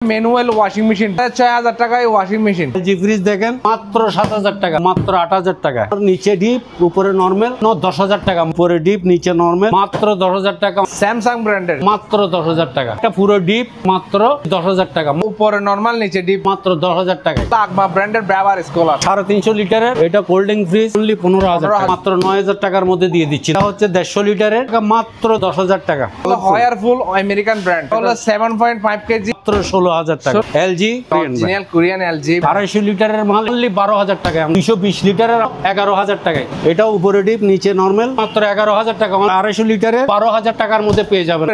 Manual washing machine ৬০০০ টাকায় washing machine. জি fridge দেখেন মাত্র ৭০০০ টাকা, মাত্র ৮০০০ টাকা। নিচে ডিপ উপরে নরমাল ১০০০০ টাকা, উপরে ডিপ নিচে নরমাল মাত্র ১০০০০ টাকা। স্যামসাং ব্র্যান্ডের মাত্র ১০০০০ টাকা। এটা পুরো ডিপ মাত্র ১০০০০ টাকা, উপরে নরমাল নিচে ডিপ মাত্র ১০০০০ টাকা। আকমা ব্র্যান্ডের ব্যবহার স্কলার ৩৫০ লিটারের এটা কোল্ড ড্রিঙ্ক ফ্রিজ অনলি ১৫০০০ টাকা, মাত্র ৯০০০ টাকার মধ্যে দিয়ে দিচ্ছি। এটা হচ্ছে ১৫০ লিটারের মাত্র ১০০০০ টাকা। হয়ারফুল আমেরিকান ব্র্যান্ড হলো 7.5 কেজি মাত্র ১৬০০০ টাকা। এলজি অরিজিনাল কোরিয়ান এলজি ২৫০ লিটারের মাল অনলি ১২০০০ টাকা। ২২০ লিটারের ১১০০০ টাকায়। এটাও উপরে ডিপ নিচে নরমাল মাত্র ১১০০০ টাকা। ২৫০ লিটারের ১২০০০ টাকার মধ্যে পেয়ে যাবেন।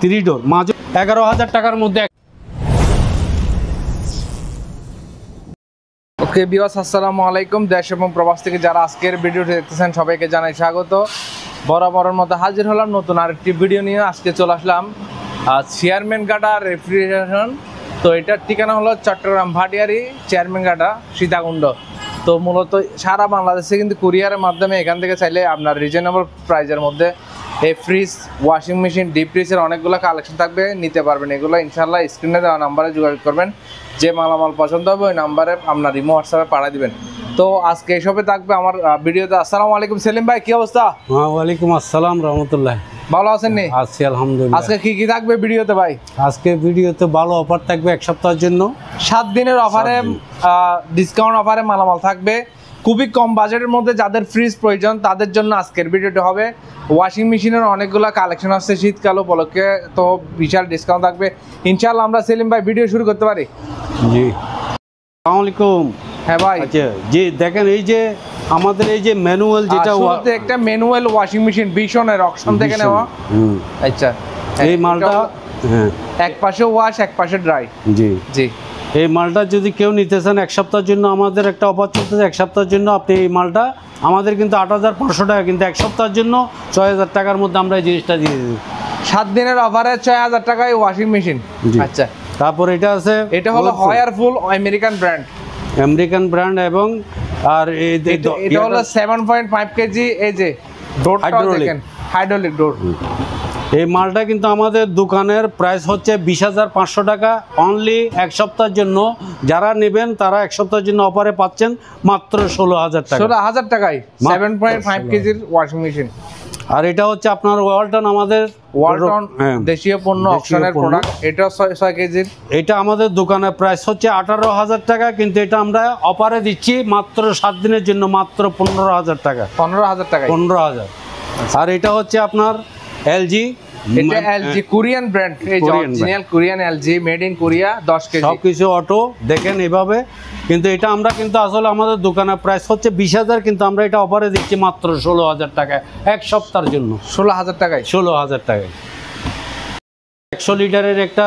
3 ডোর মাঝে ১১০০০ টাকার মধ্যে। ওকে ভিউয়ার্স, আসসালামু আলাইকুম। দেশ এবং প্রবাস থেকে যারা আজকের ভিডিওটি দেখতেছেন সবাইকে জানাই স্বাগত। বরাবরের মতো হাজির হলাম নতুন আরেকটি ভিডিও নিয়ে। আজকে চলে আসলাম চেয়ারম্যান গাডা রেফ্রিজারেশন। তো এটার ঠিকানা হলো চট্টগ্রাম ভাটিয়ারি চেয়ারম্যান গাডা সীতাকুণ্ড। তো মূলত সারা বাংলাদেশে কিন্তু কুরিয়ারের মাধ্যমে এখান থেকে চাইলে আপনার রিজনেবল প্রাইজের মধ্যে এই ফ্রিজ, ওয়াশিং মেশিন, ডিপ ফ্রিজের অনেকগুলো কালেকশন থাকবে, নিতে পারবেন। এগুলো ইনশাল্লাহ স্ক্রিনে দেওয়া নাম্বারে যোগাযোগ করবেন। যে মালামাল পছন্দ হবে ওই নাম্বারে আপনার ইমো হোয়াটসঅ্যাপে পাঠিয়ে দিবেন। তো আজকে এইসবে থাকবে আমার ভিডিওতে। আসসালামু আলাইকুম সেলিম ভাই, কি অবস্থা? ওয়ালাইকুম আসসালাম রহমতুল্লাহ। ভালো আছেন নি? আছি আলহামদুলিল্লাহ। আজকে কি কি থাকবে ভিডিওতে ভাই? আজকে ভিডিওতে ভালো অফার থাকবে ১ সপ্তাহের জন্য। 7 দিনের অফারে ডিসকাউন্ট অফারে মালামাল থাকবে খুবই কম বাজেটের মধ্যে। যাদের ফ্রিজ প্রয়োজন তাদের জন্য আজকের ভিডিওটি হবে। ওয়াশিং মেশিনের অনেকগুলো কালেকশন আসছে শীতকাল উপলক্ষে, তো বিশাল ডিসকাউন্ট থাকবে ইনশাআল্লাহ। আমরা সেলিম ভাই ভিডিও শুরু করতে পারি? জি। আসসালামু আলাইকুম। হ্যাঁ ভাই। আচ্ছা জি, দেখেন এই যে আমাদের এই যে ম্যানুয়াল যেটা একটা ম্যানুয়াল ওয়াশিং মেশিন বিশনের অকশন থেকে নেওয়া। আচ্ছা, এই মালটা এক পাশে ওয়াশ এক পাশে ড্রাই। জি জি। এই মালটা যদি কেউ নিতে চান ১ সপ্তাহের জন্য আমাদের একটা অফার চলতেছে। ১ সপ্তাহের জন্য আপনি এই মালটা আমাদের কিন্তু ৮৫০০ টাকা, কিন্তু ১ সপ্তাহের জন্য ৬০০০ টাকার মধ্যে আমরা এই জিনিসটা দিয়ে দিই। 7 দিনের অফারে ৬০০০ টাকায় ওয়াশিং মেশিন। আচ্ছা, তারপর এটা আছে, এটা হলো হয়ারফুল আমেরিকান ব্র্যান্ড এবং আর এটা হলো 7.5 কেজি। এই যে ডোরটা দেখেন, হাইড্রোলিক ডোর। এই মালটা কিন্তু আমাদের দোকানের প্রাইস হচ্ছে ২০৫০০ টাকা অনলি ১ সপ্তাহের জন্য। যারা নেবেন তারা ১ সপ্তাহের জন্য অফারে পাচ্ছেন মাত্র ১৬০০০ টাকা। ১৬০০০ টাকায় 7.5 কেজির ওয়াশিং মেশিন। আর এটা হচ্ছে আপনার ওয়ালটন, আমাদের ওয়ালটন দেশীয় পণ্য, অপশনের প্রোডাক্ট। এটা ৬ কেজির। এটা আমাদের দোকানের প্রাইস হচ্ছে ১৮০০০ টাকা, কিন্তু এটা আমরা অফারে দিচ্ছি মাত্র 7 দিনের জন্য মাত্র ১৫০০০ টাকা। ১৫০০০ টাকা, ১৫০০০। আর এটা হচ্ছে আপনার এলজি, এটা এলজি কোরিয়ান ব্র্যান্ড। এই যে original Korean LG, made in Korea, 10 KG. সবকিছু অটো দেখেন এভাবে। কিন্তু এটা আমরা কিন্তু আসলে আমাদের দোকানের প্রাইস হচ্ছে ২০০০০, কিন্তু আমরা এটা অফারে দিচ্ছি মাত্র ১৬০০০ টাকায় ১ সপ্তাহের জন্য। ১৬০০০ টাকায়, ১৬০০০ টাকায়। ১০০ লিটারের একটা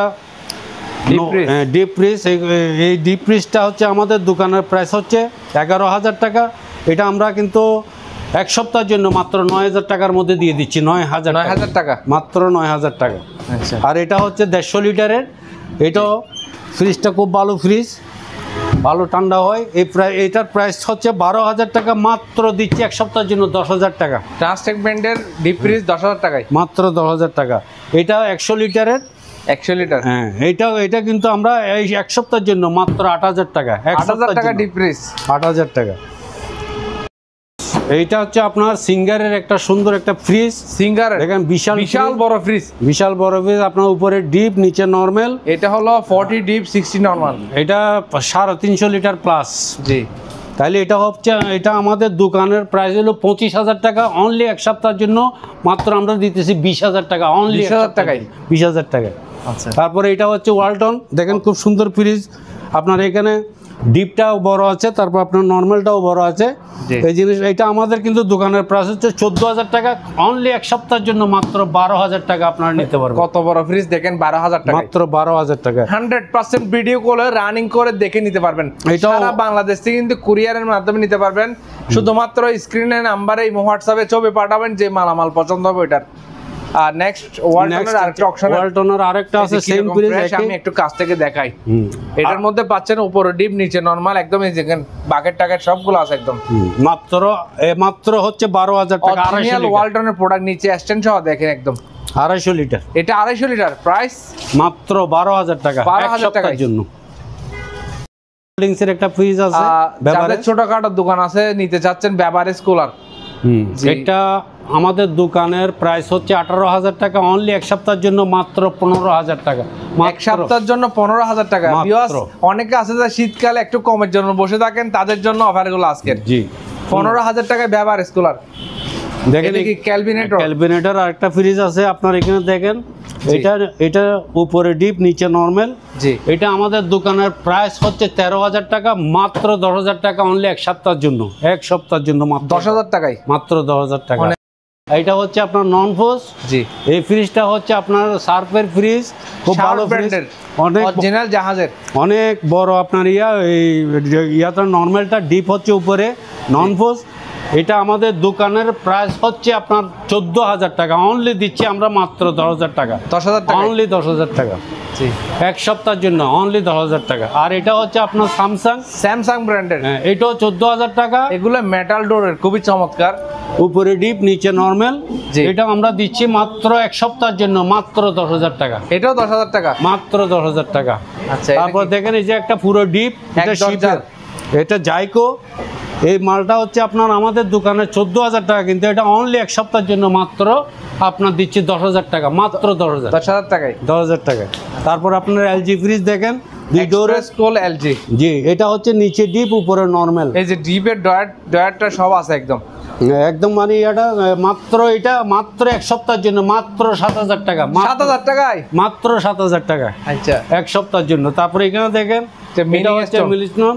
ডিপ ফ্রিজ। এই ডিপ ফ্রিজটা হচ্ছে আমাদের দোকানের প্রাইস হচ্ছে ১১০০০ টাকা। এটা আমরা কিন্তু ১ সপ্তাহের জন্য মাত্র ৯০০০ টাকার মধ্যে দিয়ে দিচ্ছি। ৯০০০ টাকা, মাত্র ৯০০০ টাকা। আচ্ছা। আর এটা হচ্ছে ১৫০ লিটারের। এটাও ফ্রিজটা খুব ভালো ফ্রিজ, ভালো ঠান্ডা হয়। এইটার প্রাইস হচ্ছে ১২০০০ টাকা, মাত্র দিচ্ছি ১ সপ্তাহের জন্য ১০০০০ টাকা। ট্রান্সটেক ব্র্যান্ডের ডিপ ফ্রিজ ১০০০০ টাকায়, মাত্র ১০০০০ টাকা। এটা ১০০ লিটারের। ১০০ লিটার। হ্যাঁ, এটা কিন্তু আমরা এই ১ সপ্তাহের জন্য মাত্র ৮০০০ টাকা। ৮০০০ টাকা ডিপ ফ্রিজ, ৮০০০ টাকা। এইটা হচ্ছে আপনার সিঙ্গারের একটা সুন্দর একটা ফ্রিজ। সিঙ্গার দেখেন বিশাল বড় ফ্রিজ, বিশাল বড় ফ্রিজ। আপনার উপরে ডিপ নিচে নরমাল। এটা হলো 40 ডিপ 60 নরমাল। এটা ৩৫০ লিটার প্লাস। জি। তাহলে এটা হচ্ছে, এটা আমাদের দোকানের প্রাইস হলো ২৫০০০ টাকা অনলি ১ সপ্তাহের জন্য। মাত্র আমরা দিতেছি ২০০০০ টাকা অনলি ২০০০০ টাকায়, ২০০০০ টাকায়। আচ্ছা। তারপরে এটা হচ্ছে ওয়ালটন, দেখেন খুব সুন্দর ফ্রিজ। আপনার এখানে ডিপটাও বড় আছে, তারপর আপনার নর্মালটাও বড় আছে। এই জিনিস এটা আমাদের কিন্তু দোকানের প্রাইস হচ্ছে ১৪০০০ টাকা অনলি ১ সপ্তাহের জন্য মাত্র ১২০০০ টাকা আপনারা নিতে পারবেন। কত বড় ফ্রিজ দেখেন, ১২০০০ টাকা, মাত্র ১২০০০ টাকা। 100% ভিডিও কলে রানিং করে দেখে নিতে পারবেন। সারা বাংলাদেশ থেকে কিন্তু কুরিয়ারের মাধ্যমে নিতে পারবেন। শুধুমাত্র স্ক্রিনে নাম্বারে হোয়াটসঅ্যাপে ছবি পাঠাবেন যে মালামাল পছন্দ হবে ওটার। আর নেক্সট ওয়ালটনের আরেকটা অপশন, ওয়ালটনের আরেকটা আছে সেম ফ্রিজ। আমি একটু কাছ থেকে দেখাই। এটার মধ্যে পাচ্ছেন উপরে ডিপ নিচে নরমাল, একদম এই দেখেন বাকেট টাকেট সবগুলো আছে একদম। মাত্র হচ্ছে ১২০০০ টাকা। অরিজিনাল ওয়ালটনের প্রোডাক্ট, নিচে স্ট্যান্ড সহ দেখেন একদম 250 লিটার। এটা 250 লিটার, প্রাইস মাত্র 12,000 টাকা 12,000 টাকার জন্য। কোল্ডিংসের একটা ফ্রিজ আছে, যাদের ছোটখাটো দোকান আছে নিতে চাচ্ছেন বেভারেজ কুলার, এটা আমাদের দোকানের প্রাইস হচ্ছে 18,000 টাকা, অনলি এক সপ্তাহের জন্য মাত্র 15,000 টাকা। এক সপ্তাহের জন্য 15,0000 টাকা। অনেকে আছে যে শীতকালে একটু কমের জন্য বসে থাকেন, তাদের জন্য অফারগুলো আজকে। জি, 15,000 টাকায় বেভারেজ কুলার। দেখেন কি ক্যালভিনেটর আর একটা ফ্রিজ আছে আপনার এখানে দেখেন, এটা উপরে ডিপ নিচে নরমাল। জি, এটা আমাদের দোকানের প্রাইস হচ্ছে 13,000 টাকা, মাত্র 10,000 টাকা অনলি এক সপ্তাহের জন্য, এক সপ্তাহের জন্য মাত্র 10,000 টাকায়, মাত্র 10,000 টাকা। এটা হচ্ছে আপনার নন ফোর্স। জি, এই ফ্রিজটা হচ্ছে আপনার শার্পের ফ্রিজ, খুব ভালো ফ্রিজ, অনেক অরিজিনাল জাহাজের, অনেক বড় আপনার এই ইয়াটা নরমালটা ডিপ হচ্ছে উপরে, নন ফোর্স। এটা আমাদের দোকানের প্রাইস হচ্ছে আপনার 14,000 টাকা, অনলি দিচ্ছি আমরা মাত্র 10,000 টাকা, 10,000 টাকা, অনলি 10,000 টাকা। জি, এক সপ্তাহের জন্য অনলি 10,000 টাকা। আর এটা হচ্ছে আপনার স্যামসাং ব্র্যান্ডের, এটাও 14,000 টাকা। এগুলো মেটাল ডোরের, খুবই চমৎকার, উপরে ডিপ নিচে নরমাল। জি, এটা আমরা দিচ্ছি মাত্র এক সপ্তাহের জন্য মাত্র 10,000 টাকা, এটাও 10,000 টাকা, মাত্র 10,000 টাকা। আচ্ছা, তারপর দেখেন এই যে একটা পুরো ডিপ, এটা শিপের, এটা জাইকো। এই মালটা হচ্ছে আপনার আমাদের দোকানে 14,000 টাকা, কিন্তু এটা অনলি এক সপ্তাহের জন্য মাত্র আপনার দিচ্ছি 10,000 টাকা, মাত্র 10,000 টাকায়, 10,000 টাকায়। তারপর আপনার এলজি ফ্রিজ দেখেন, 2 ডোরের এলজি। জি, এটা হচ্ছে নিচে ডিপ উপরে নরমাল। এই যে ডিপের ডয়ারটা সব আছে একদম, একদম মানে এটা মাত্র, এটা মাত্র এক সপ্তাহের জন্য মাত্র 7,000 টাকা, 7,000 টাকায়, মাত্র 7,000 টাকা, আচ্ছা, এক সপ্তাহের জন্য। তারপরে এখানে দেখেন এটা হচ্ছে মিলিস্টন,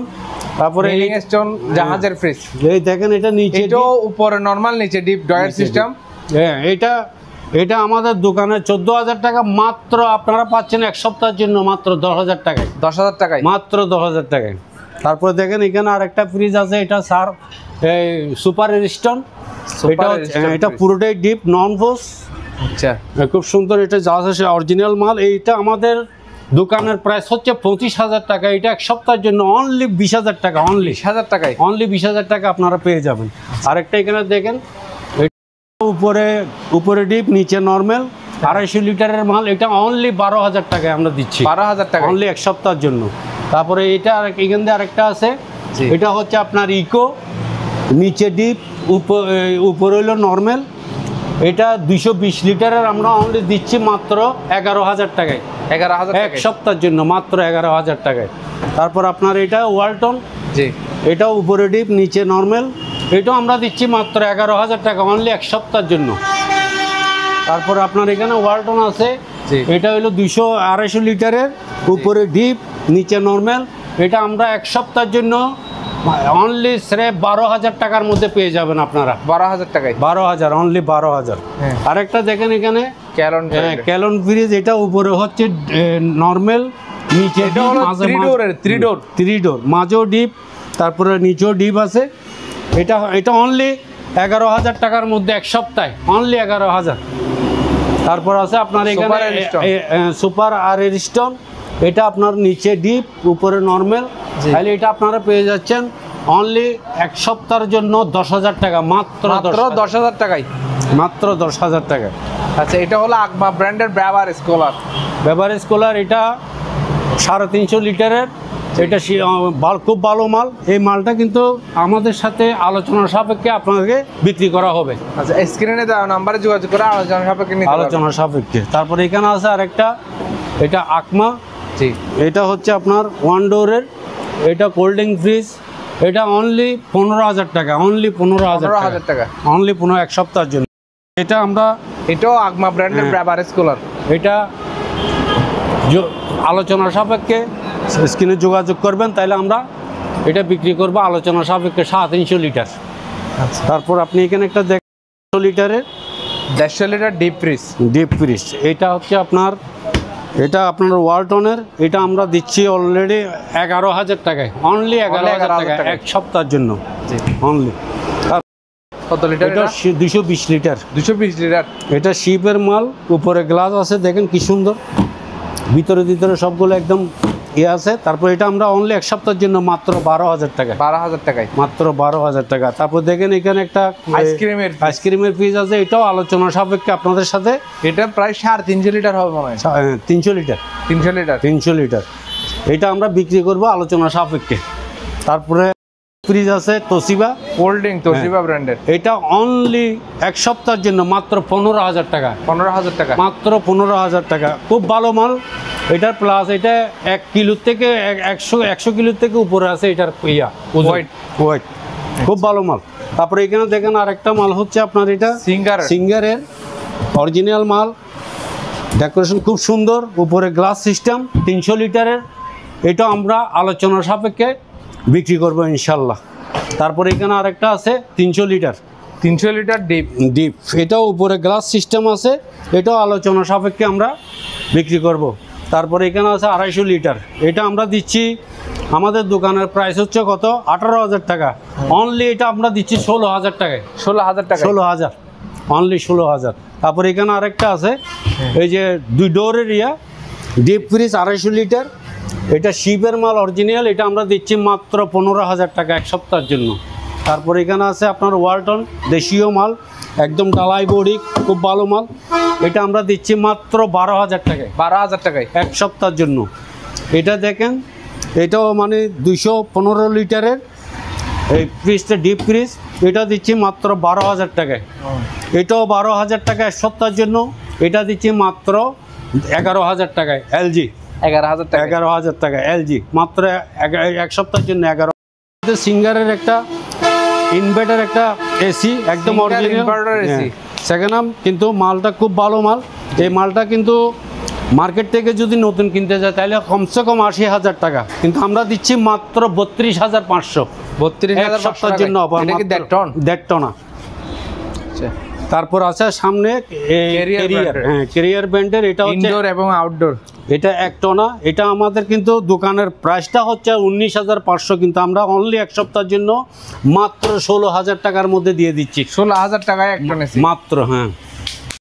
তারপরে স্টোন জাহাজের ফ্রিজ। এই দেখেন এটা নিচে, এটাও উপরে নরমাল নিচে ডিপ ডয়ার সিস্টেম। হ্যাঁ, এটা আমাদের দোকানে 14,000 টাকা, মাত্র আপনারা পাচ্ছেন এক সপ্তাহের জন্য মাত্র 10,000 টাকায়, 10,000 টাকায়, মাত্র 10,000 টাকায়। তারপরে দেখেন এখানে আরেকটা ফ্রিজ আছে, এটা সুপার স্টোন। এটা পুরোটাই ডিপ নন ফোর্স। আচ্ছা, খুব সুন্দর, এটা যা আছে অরিজিনাল মাল। এইটা আমাদের দোকানের প্রাইস হচ্ছে 25,000 টাকা, এটা এক সপ্তাহের জন্য অনলি 20,000 টাকা, অনলি 20,000 টাকায়, অনলি 20,000 টাকা আপনারা পেয়ে যাবেন। আরেকটা এখানে দেখেন, উপরে ডিপ নিচে নরমাল, 250 লিটারের মাল। এটা অনলি 12,000 টাকায় আমরা দিচ্ছি, 12,000 টাকা, অনলি এক সপ্তাহের জন্য। তারপরে এটা এখান দিয়ে আরেকটা আছে, এটা হচ্ছে আপনার ইকো, নিচে ডিপ উপরে হলো নরমাল। এটা 220 লিটারের আমরা অনলি দিচ্ছি মাত্র 11,000 টাকায়, 11,000 এক সপ্তাহের জন্য মাত্র 11,000 টাকায়। তারপর আপনার এটা ওয়ালটন, জি, এটাও উপরে ডিপ নিচে নরমাল। এটাও আমরা দিচ্ছি মাত্র 11,000 টাকা, অনলি এক সপ্তাহের জন্য। তারপর আপনার এখানে ওয়ালটন আছে, এটা হলো 250 লিটারের, উপরে ডিপ নিচে নরমাল। এটা আমরা এক সপ্তাহের জন্য অনলি 12,000 টাকার মধ্যে পেয়ে যাবেন আপনারা, 12,000 টাকায়, 12,000, অনলি 12,000। আরেকটা দেখেন এখানে ক্যালন ফ্রিজ, এটা উপরে হচ্ছে নরমাল, নিচে থ্রি ডোর, মাঝেও ডিপ, তারপরে নিচেও ডিপ আছে। এটা অনলি 11,000 টাকার মধ্যে এক সপ্তাহে, অনলি 11,000। তারপর আছে আপনার এখানে সুপার আর স্টোন, এটা আপনার নিচে ডিপ উপরে নরমাল। তাহলে এটা আপনারা পেয়ে যাচ্ছেন অনলি এক সপ্তাহের জন্য 10,000 টাকা, মাত্র 10,000 টাকায়, মাত্র 10,000 টাকা। আচ্ছা, এটা হলো আকমা ব্র্যান্ডের বেভারেজ কুলার। এটা 350 লিটারের, এটা খুব ভালো মাল। এই মালটা কিন্তু আমাদের সাথে আলোচনার সাপেক্ষে আপনাকে বিক্রি করা হবে। আচ্ছা, স্ক্রিনে দেওয়া নাম্বারে যোগাযোগ করে আলোচনা সাপেক্ষে। তারপরে এখানে আছে আরেকটা, এটা আকমা, জি, এটা হচ্ছে আপনার ওয়ান ডোরের, এটা কোল্ডিং ফ্রিজ। এটা অনলি 15,000 টাকা, অনলি 15,000 টাকা, অনলি 15 এক সপ্তাহের জন্য। এটাও আকমা ব্র্যান্ডের বেভারেজ কুলার। এটা আলোচনার সাপেক্ষে স্ক্রিনে যোগাযোগ করবেন, তাহলে আমরা এটা বিক্রি করব আলোচনার সাপেক্ষে 350 লিটার। আচ্ছা, তারপর আপনি এখানে একটা দেখেন 150 লিটারের, 150 লিটার ডিপ ফ্রিজ। এটা হচ্ছে আপনার ওয়ালটনের। এটা আমরা দিচ্ছি অলরেডি 11,000 টাকায়, অনলি 11,000 টাকা এক সপ্তাহের জন্য, অনলি। কত লিটার? এটা 220 লিটার, 220 লিটার। এটা শিপের মাল, উপরে গ্লাস আছে, দেখেন কি সুন্দর, ভিতরে সবগুলো একদম ইয়ে আছে। তারপর এটা আমরা অনলি এক সপ্তাহের জন্য মাত্র 12,000 টাকা, 12,000 টাকায় মাত্র 12,000 টাকা। তারপর দেখেন এখানে একটা আইসক্রিমের পিস আছে, এটাও আলোচনা সাপেক্ষে আপনাদের সাথে। এটা প্রায় 350 লিটার হবে মনে হয়। 300 লিটার, 300 লিটার, 300 লিটার। এটা আমরা বিক্রি করব আলোচনা সাপেক্ষে। তারপরে ফ্রিজ আছে তোশিবা, কোল্ডিং তোশিবা ব্র্যান্ডের। এটা অনলি এক সপ্তাহের জন্য মাত্র 15,000 টাকা, 15,000 টাকা, মাত্র 15,000 টাকা। খুব ভালো মাল এটার। প্লাস এটা 1 কিলো থেকে 100 কিলো থেকে উপরে আছে এটার ওয়েট, খুব ভালো মাল। তারপরে এখানে দেখেন আরেকটা মাল হচ্ছে আপনার এটা সিঙ্গারের অরিজিনাল মাল, ডেকোরেশন খুব সুন্দর, উপরে গ্লাস সিস্টেম, 300 লিটারের। এটা আমরা আলোচনার সাপেক্ষে বিক্রি করবো ইনশাল্লাহ। তারপরে এখানে আরেকটা আছে 300 লিটার, 300 লিটার ডিপ, এটাও উপরে গ্লাস সিস্টেম আছে, এটাও আলোচনা সাপেক্ষে আমরা বিক্রি করব। তারপরে এখানে আছে 250 লিটার, এটা আমরা দিচ্ছি, আমাদের দোকানের প্রাইস হচ্ছে কত 18,000 টাকা, অনলি এটা আমরা দিচ্ছি 16,000 টাকায়, 16,000 টাকা, 16,000, অনলি 16,000। তারপরে এখানে আরেকটা আছে এই যে 2 ডোরের ডিপ ফ্রিজ 250 লিটার, এটা শিপের মাল অরিজিনাল, এটা আমরা দিচ্ছি মাত্র 15,000 টাকা এক সপ্তাহের জন্য। তারপর এখানে আছে আপনার ওয়ালটন দেশীয় মাল, একদম ডালাই বডি, খুব ভালো মাল, এটা আমরা দিচ্ছি মাত্র 12,000 টাকায়, 12,000 টাকায় এক সপ্তাহের জন্য। এটা দেখেন, এটাও মানে 215 লিটারের এই ফ্রিজটা ডিপ ফ্রিজ, এটা দিচ্ছি মাত্র 12,000 টাকায়, এটাও 12,000 টাকা এক সপ্তাহের জন্য। এটা দিচ্ছি মাত্র 11,000 টাকায়, এলজি 11,000 টাকা, 11,000 টাকা এলজি, মাত্র এক সপ্তাহের জন্য 11। সিঙ্গারের একটা ইনভার্টার একটা এসি, একদম অরিজিনাল সেকেন্ড হ্যান্ড, কিন্তু মালটা খুব ভালো মাল। এই মালটা কিন্তু মার্কেট থেকে যদি নতুন কিনতে যায় তাহলে কমসে কম 80,000 টাকা, কিন্তু আমরা দিচ্ছি মাত্র 32,500, 32,500 সপ্তাহের জন্য। 1.5 টনা। তারপর আছে সামনে ক্যারিয়ার ব্র্যান্ডের, এটা হচ্ছে ইনডোর এবং আউটডোর, এটা 1 টনা। এটা আমাদের কিন্তু দোকানের প্রাইসটা হচ্ছে 19,500, কিন্তু আমরা অনলি এক সপ্তাহের জন্য মাত্র 16,000 টাকার মধ্যে দিয়ে দিচ্ছি। 16,000 টাকায় 1 টন মাত্র, হ্যাঁ।